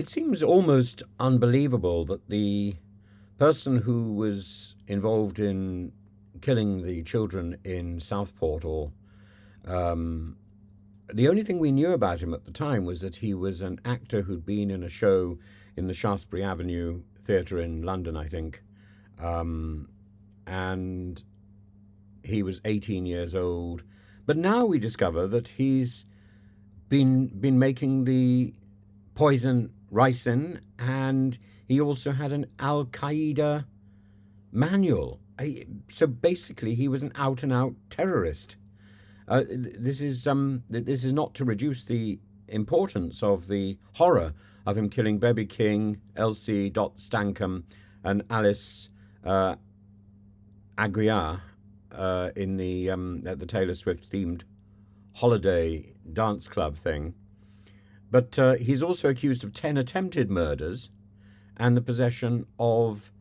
It seems almost unbelievable that the person who was involved in killing the children in Southport, or um, the only thing we knew about him at the time was that he was an actor who'd been in a show in the Shaftesbury Avenue Theatre in London, I think, um, and he was 18 years old. But now we discover that he's been making the poison ricin, and he also had an Al-Qaeda manual. So basically, he was an out-and-out terrorist. This is not to reduce the importance of the horror of him killing Baby King, Elsie Dot Stankham, and Alice uh, Aguiar in the at the Taylor Swift themed holiday dance club thing. But he's also accused of 10 attempted murders and the possession of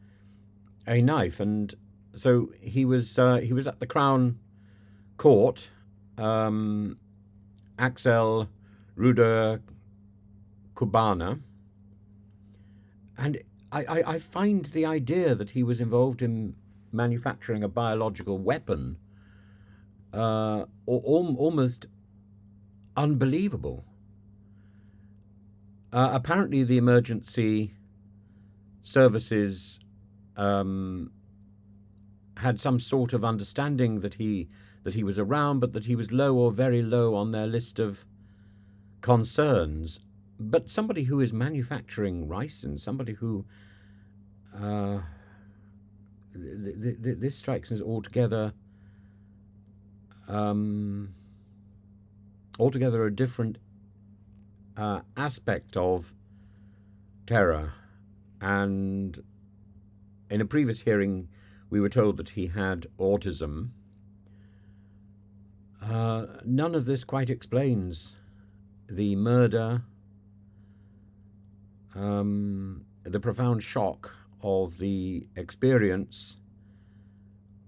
a knife. And so he was at the Crown Court. Um, Axel Rudakubana, and I find the idea that he was involved in manufacturing a biological weapon almost unbelievable. Apparently, the emergency services um, had some sort of understanding that he was around, but that he was low or very low on their list of concerns. But somebody who is manufacturing ricin, somebody who uh, this strikes me as um, altogether a different aspect of terror. And in a previous hearing, we were told that he had autism. None of this quite explains the murder, the profound shock of the experience,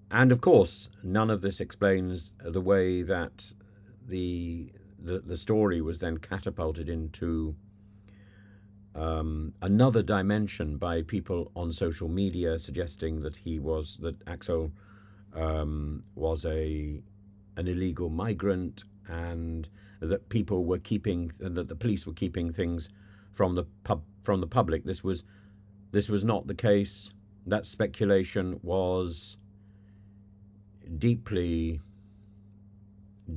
and of course, none of this explains the way that the story was then catapulted into another dimension by people on social media suggesting that Axel was an illegal migrant, and that the police were keeping things from the public. This was not the case. That speculation was deeply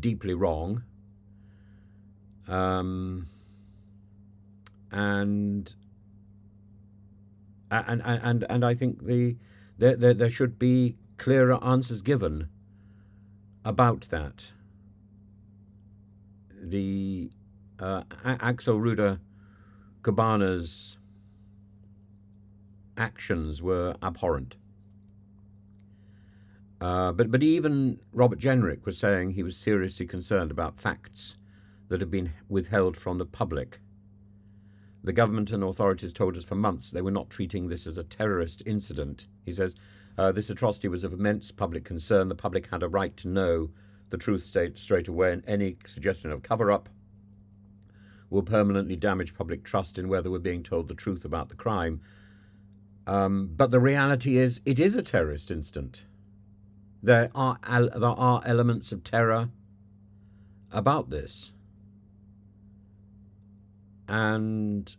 wrong. Um, and and I think there should be clearer answers given about that. The Axel Rudakubana's actions were abhorrent. But even Robert Jenrick was saying he was seriously concerned about facts that have been withheld from the public. The government and authorities told us for months they were not treating this as a terrorist incident. He says, this atrocity was of immense public concern. The public had a right to know the truth straight away, and any suggestion of cover-up will permanently damage public trust in whether we're being told the truth about the crime. But the reality is, it is a terrorist incident. There are elements of terror about this. And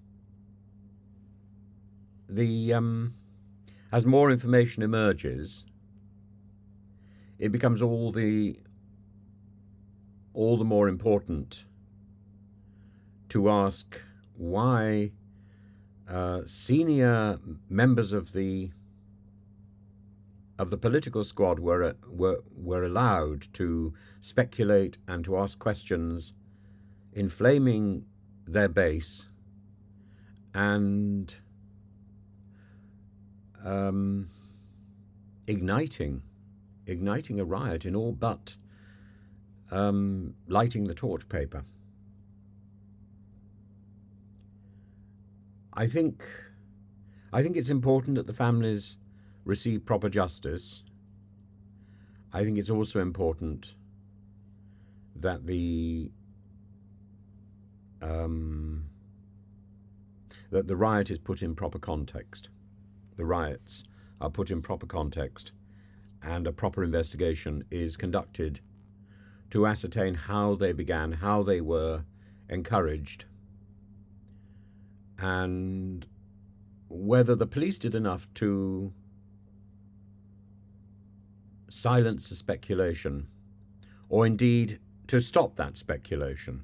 as more information emerges, it becomes all the more important to ask why senior members of the political squad were allowed to speculate and to ask questions, inflaming their base and igniting a riot in all but lighting the torch paper. I think it's important that the families receive proper justice. I think it's also important that that the riot is put in proper context. The riots are put in proper context, and a proper investigation is conducted to ascertain how they began, how they were encouraged, and whether the police did enough to silence the speculation, or indeed to stop that speculation.